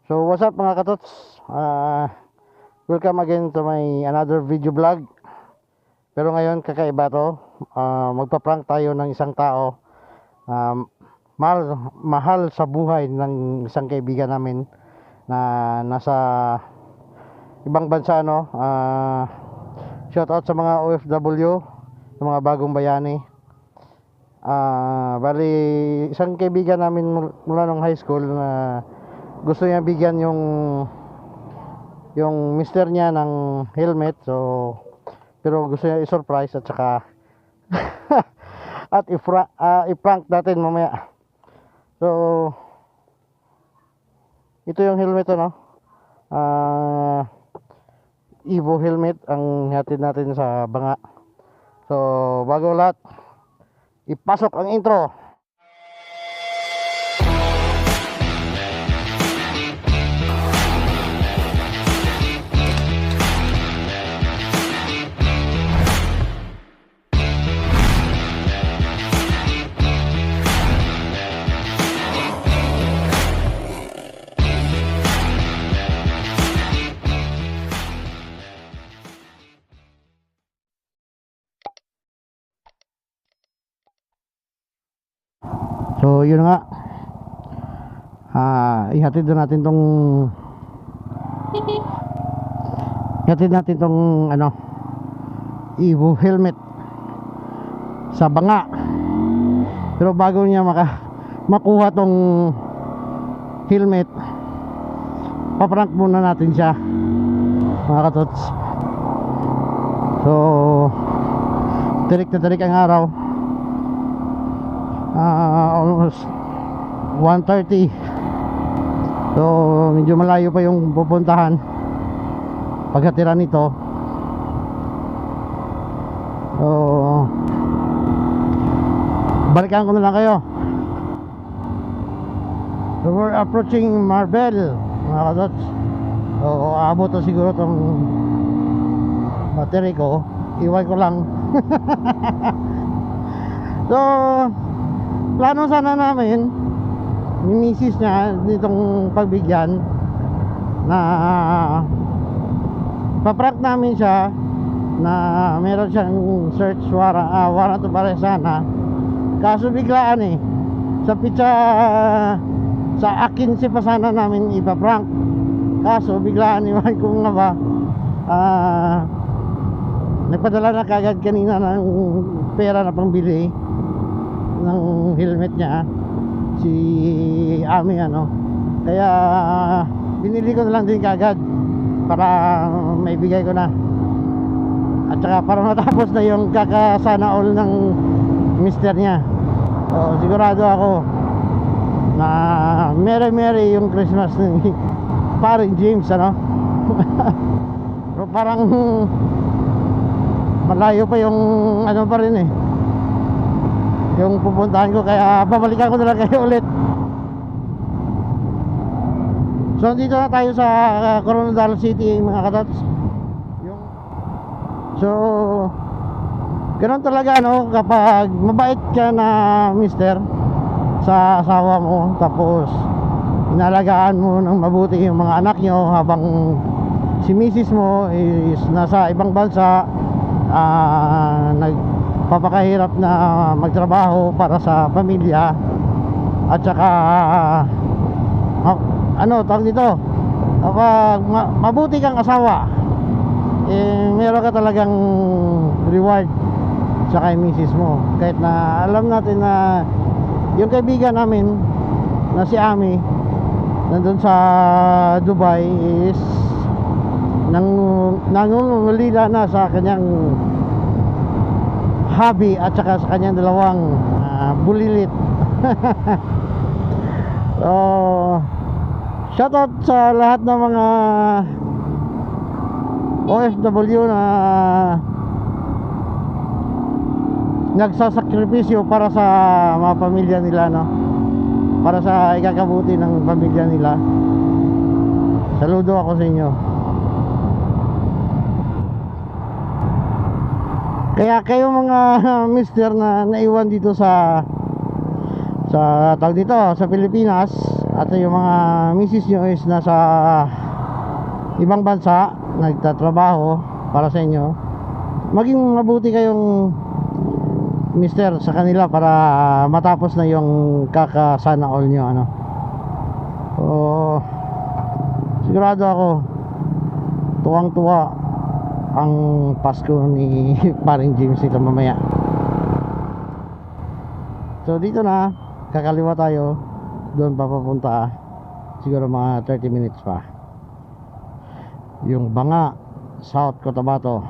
So what's up mga katots, welcome again to my another video vlog. Pero ngayon kakaiba to. Magpa-prank tayo ng isang tao, mahal sa buhay ng isang kaibigan namin na nasa ibang bansa, no? Shout out sa mga OFW, sa mga bagong bayani. Bali isang kaibigan namin mula nung high school na gusto niya bigyan yung mister niya ng helmet. So pero gusto niya i-surprise at saka at i-prank natin mamaya. So ito yung helmet, no? Evo helmet ang hatid natin sa banga. So bago lahat, ipasok ang intro. So yun nga, ihatid na natin tong ano, Evo helmet sa banga. Pero bago niya makuha tong helmet, paprank muna natin siya mga katots. So tirik na tirik ang araw, almost 1:30. So medyo malayo pa yung pupuntahan pagkatira nito. So balikan ko na lang kayo. So we're approaching Marbel mga katots. So aabot na siguro tong battery ko, iwan ko lang. So plano sana namin ni misis niya nitong pagbigyan na paprank namin siya na meron siyang search warrant of arrest sana. Kaso biglaan sa pizza sa akin si pa sana namin ipaprank. Kaso biglaan, iwan ko nga ba, nagpadala na kagad kanina ng pera na pangbili ng helmet niya si Ami, ano. Kaya binili ko na lang din kagad para maibigay ko na, at saka para matapos na yung kakasana all ng mister niya. So sigurado ako na merry yung Christmas ni paring James, ano. Pero parang malayo pa yung ano pa rin yung pupuntahan ko, kaya babalikan ko na lang kayo ulit. So dito na tayo sa Coronadal City mga katots. So ganoon talaga, no, kapag mabait ka na mister sa asawa mo, tapos inalagaan mo ng mabuti yung mga anak nyo habang si misis mo is nasa ibang bansa, nagpapakahirap na magtrabaho para sa pamilya, at saka ano tawag dito, kapag mabuti kang asawa, meron ka talagang reward sa kay misis mo. Kahit na alam natin na yung kaibigan namin na si Ami nandun sa Dubai is nangungulila na sa kanyang hobby at saka sa kanyang dalawang bulilit. So shoutout sa lahat ng mga OFW na nagsasakripisyo para sa mga pamilya nila, no, para sa ikakabuti ng pamilya nila. Saludo ako sa inyo. Kaya kayo mga mister na naiwan dito sa tawag dito sa Pilipinas, at yung mga misis nyo is nasa ibang bansa nagtatrabaho para sa inyo, maging mabuti kayong mister sa kanila para matapos na yung kakasana all nyo, ano. So sigurado ako tuwang-tuwa ang Pasko ni paring James nito mamaya. So dito na, kakaliwa tayo, doon pa papunta, siguro mga 30 minutes pa. Yung Banga, South Cotabato.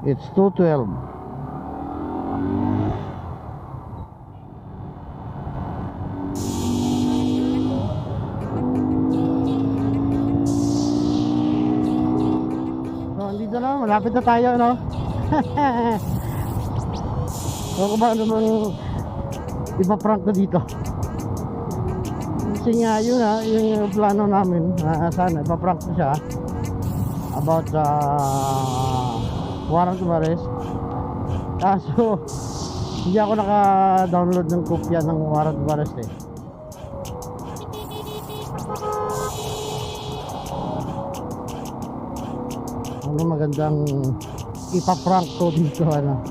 It's 2:12. So andito na, malapit na tayo, no? So kung ba naman ipaprank ko dito, kasi nga yun ha, yung plano namin, sana ipaprank ko siya about warrant of arrest. Kaso hindi ako naka-download ng kopya ng warrant of arrest eh. Ano magandang ipaprank ko dito, ano?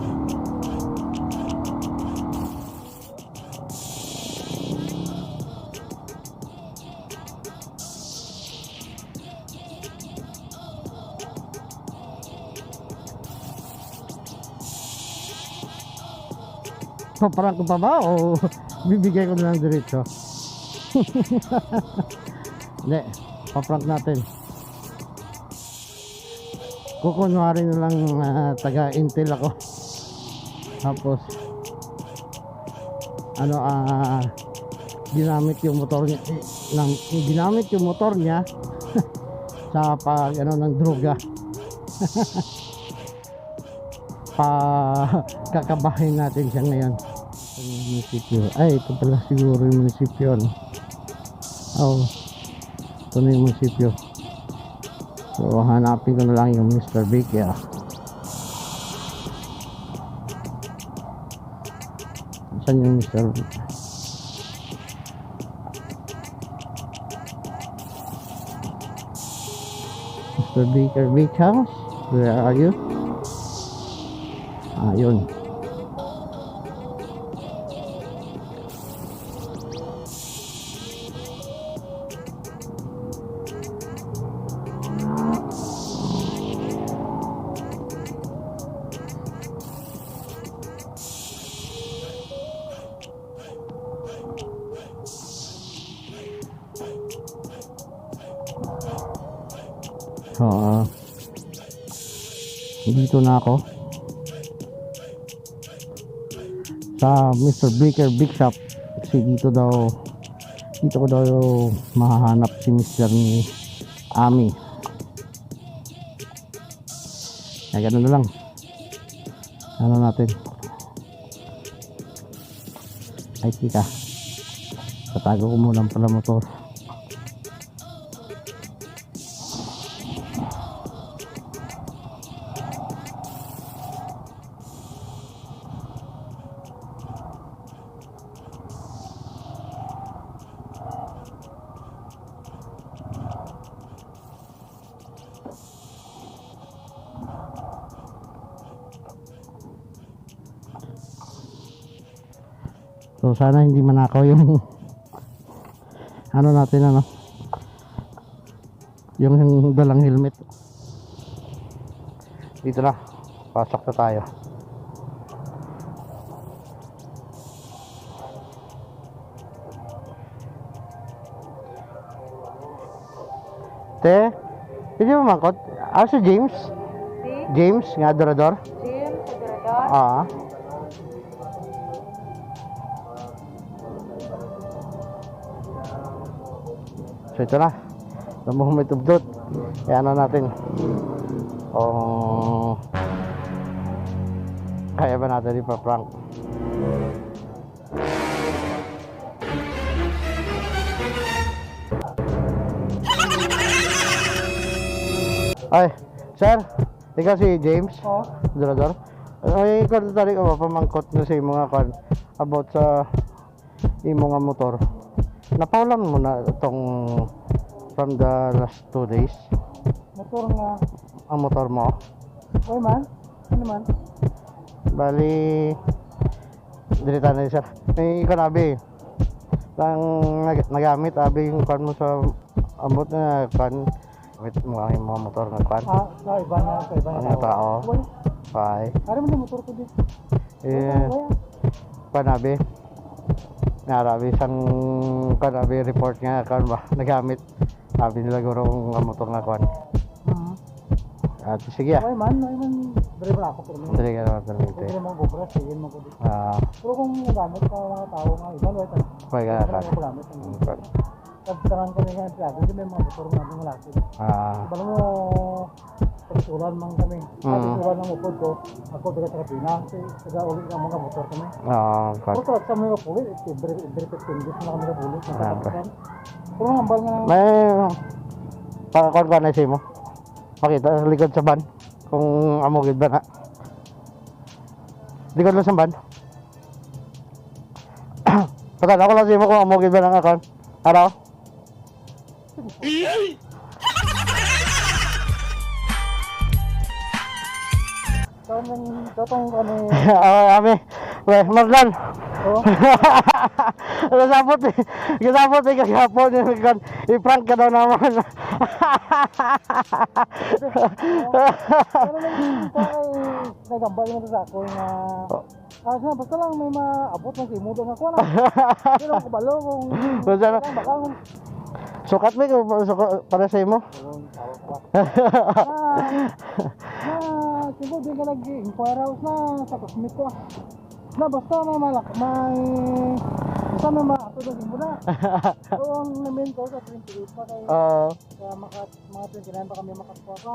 Paprank ko pa ba o bibigay ko na lang diretso? Hindi, paprank natin. Kukunwari na lang taga-intel ako. Tapos ano, ginamit yung motor niya ginamit yung motor niya sa pag ano ng droga. Kakabahin natin siya ngayon. Munisipyo. Ay, ito pala siguro yung munisipyo, no? Oh, ito na yung munisipyo. So hanapin ko na lang yung Mr. Baker. Saan yung Mr. Baker? Mr. Baker Beach House, where are you? Yun. So, dito na ako sa Mr. Baker Big Shop kasi dito ko daw mahahanap si Mr. ni Ami. Kaya ganun na lang, ano natin, ay tika, tatago ko muna pala motor. So sana hindi manakaw yung ano natin, ano, yung dalang helmet. Dito na, pasok na tayo. Te, pwede mo mangkot? Si James? Si? James, nga adorador? James, adorador? So ito na, namuhong may tubdot. Kaya ano natin, kaya ba natin ipaprank? Ay, sir, ikaw si James? Oo. Adorador? Ay, kung tali ka ba, pamangkot na sa imo nga kan about sa imo nga motor. Napaulan mo na itong from the last 2 days, Motor nga. ang motor mo. Oy man. Ano man? Bali, dirita na sir. May ikon abi. Lang nagamit abi yung kan mo sa ambot na kan. Wait mo ang mga motor nga kan. Sa iba na Ang tao. Bye. Ari mo na motor ko di. Eh, panabi. Narabi sang panabi report nga kan ba nagamit. Sabi nila guro ang motor nga kan. At sige ah. Oy man, dere ba ako pero. Dali ka naman permite. Dere mo gobra, sige mo ko di. Pero kung nagamit ka mga tao nga iba, loy ta. Pwede ka kan. Nagamit. Pagtaran ko nga siya, dito may mga motor nga mga laki. Balo mo pagtulan man kami. Pagtulan ng upod ko, ako taga Trapina, taga uli ng mga motor kami. Kan. Pero sa mga pulit, bereket tingis na kami na pulit. Pero ang ambal nga May pakakon ka na mo. Makita sa likod sa van kung amogid ba na. Likod lang sa van. Patan ako lang mo kung amogid ba ng account. Araw. Tatong kami. Ami. Weh, Marlan. Oh. Kasapot eh. Kasapot eh kagapon kan. I-prank ka daw naman. Pero nagambal mo sa ako nga basta lang may maabot ng simudo nga ko na. Pero ako balo kung Basta na. Sukat mo para sa imo. Siguro din ka nag-inquire out na sa cosmete ko. Na basta basta may maatod ang imo na. So ang namin ko sa 28 pa kayo. Sa mga 29 pa kami makatwa pa.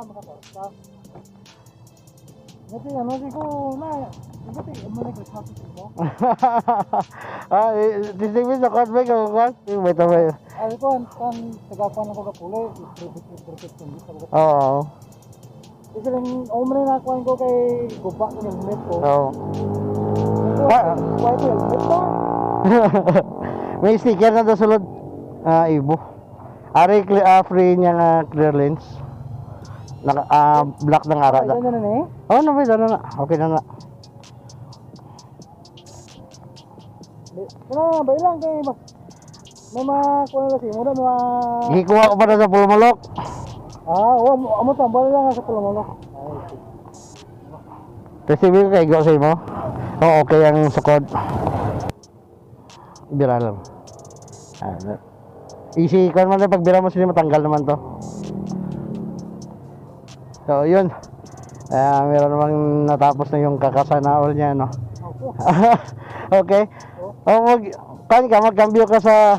Ngati ano siguro na ngati mo nag-research ko. Distinguish sa card ba ko kan? Wait a minute. Ay ko kan tagapan ako ka pulay, i-prepare ko. Oo. Kasi lang umre na ko kay guba ng helmet ko. Oo. Why ko helmet ko? May sticker na doon sulod. Ibo. Ari free niya nga clear lens. Black ng ara. Ay ganyan na eh. Oh, no, na na. Okay na na. Ano, bailang kay may makuha na kasi mo na Gikuha ko pa na sa Pulmalok. amo tambal lang sa Pulmalok. Resibi ko kay Go sa imo. Oo, okay ang sukod. Bira lang. Easy ko naman pag bira mo sila matanggal naman to. So, yun. Meron namang natapos na yung kakasanaol niya, no? Okay. Magkambyo ka sa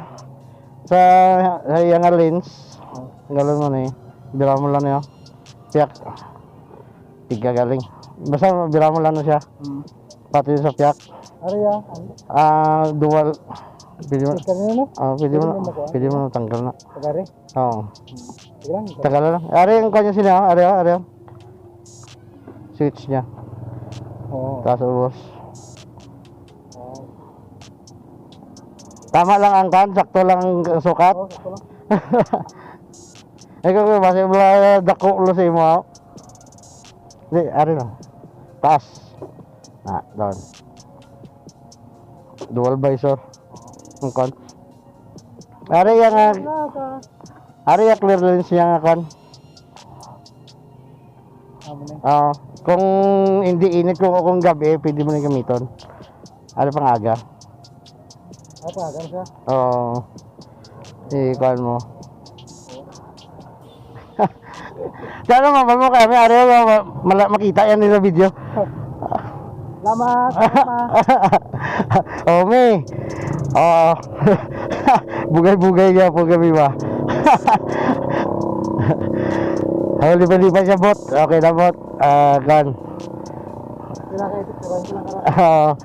yung lens. Galon mo na eh. Bira mo lang yun. Piyak. Tiga galing. Basta bira mo lang na siya. Pati sa piyak. Ariya. Dual. Pwede mo. Pwede mo na tanggal na. Tagare. Oo. Ilang. Tagal lang. Ari yung kanya sila. Ari. Switch niya. Oo. Tapos ubos. Tama lang ang kan, sakto lang ang sukat. Oo, sakto lang. Ikaw ko basta wala dako lo sa imo. Di, ari lang. Taas. Down. Dual visor. Ang kan. Ari yang clear lens yang kan. Kung hindi init kung gabi, pwede mo na gamiton. Ano pang aga? Aga siya. Oo. Ikuan mo. Sana mabal mo kami, araw makita yan nila video. Salamat. May. Bugay-bugay niya po kami ba? Lipa-lipa siya bot. Okay na bot. Kan. Pinakaitip ko lang kara.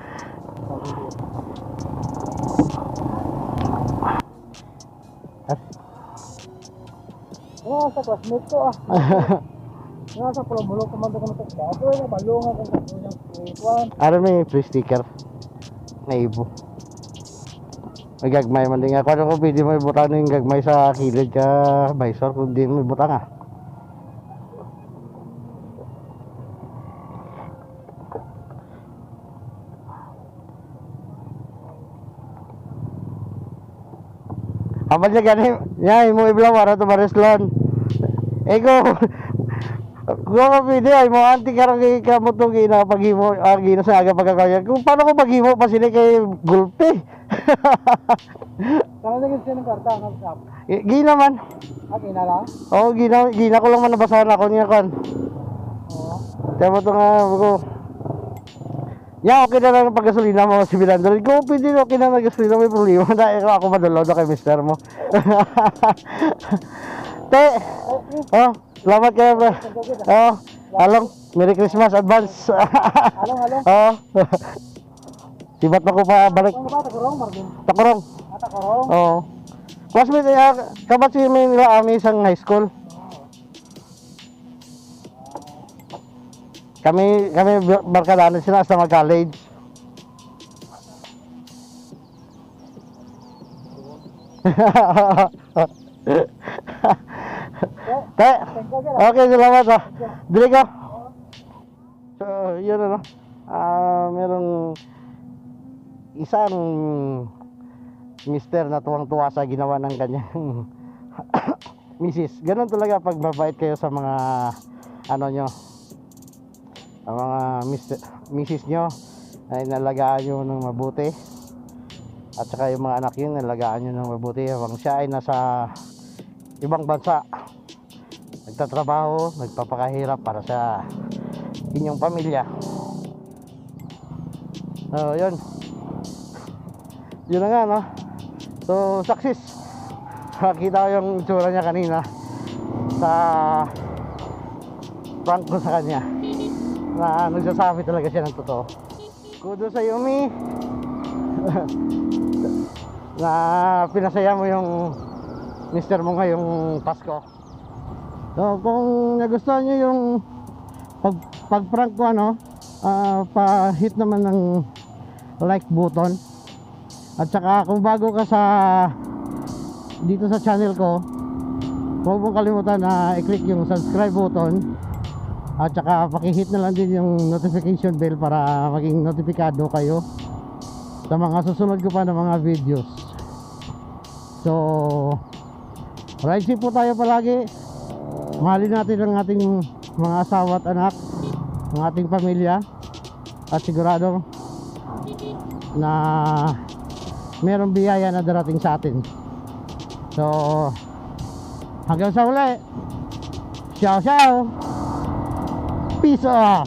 Sa classmate ko Sa Pulmalok, kumanda ko na sa dati. Balong ako sa Kuan. Ano may free sticker? Naibo. May gagmay man din nga. Kung ano ko pwede mo ibutang yung gagmay sa kilid ka, visor, kung di mo ibutang ah. Habang niya ganin, niya, mo iblaw, para ito mareslon. Ego, kung ako pwede, ay mo anti karang kamo itong ginapag-himo, gina sa aga pagkakaya. Kung paano ko pag-himo, pa sila kay gulpe. Saan na siya ng karta ng shop? Gina man. Gina lang? Oo, gina ko lang man nabasahan ako niya kan. Oo. Kaya mo ito nga, ko. Ya, okay na lang ang paggasolina mo si Bilandro. Kung pwede okay na nag-gasolina, may problema. Dahil ako madalaw na kay mister mo. Te! Oh, salamat kayo bro. Oh, along. Merry Christmas advance. Along. Oh. Sibat na ko pa balik. Ano ba? Takurong, Marvin? Takurong. Takurong? Oo. Classmate, kabat si may nila ami isang high school. Kami barkadahan sila sa mag-college. Te, okay, salamat ah. Dili ko. So, yun ano. Merong isang mister na tuwang-tuwa sa ginawa ng kanyang misis. Ganun talaga pag mabait kayo sa mga ano nyo, ang mga misis nyo ay nalagaan nyo ng mabuti, at saka yung mga anak yun nalagaan nyo ng mabuti habang siya ay nasa ibang bansa nagtatrabaho, nagpapakahirap para sa inyong pamilya. So yun na nga no. So success. Nakita ko yung itsura niya kanina sa prank ko sa kanya, na nagsasabi talaga siya ng totoo. Kudo sa Yumi na pinasaya mo yung mister mo ngayong Pasko. So kung nagustuhan nyo yung pag-prank ko ano, pa-hit naman ng like button, at saka kung bago ka sa dito sa channel ko, huwag mong kalimutan na i-click yung subscribe button, at saka paki-hit na lang din yung notification bell para maging notifikado kayo sa mga susunod ko pa na mga videos. So ride safe po tayo palagi. Mahalin natin ang ating mga asawa at anak, ang ating pamilya, at sigurado na merong biyaya na darating sa atin. So hanggang sa uli, ciao ciao, peace off.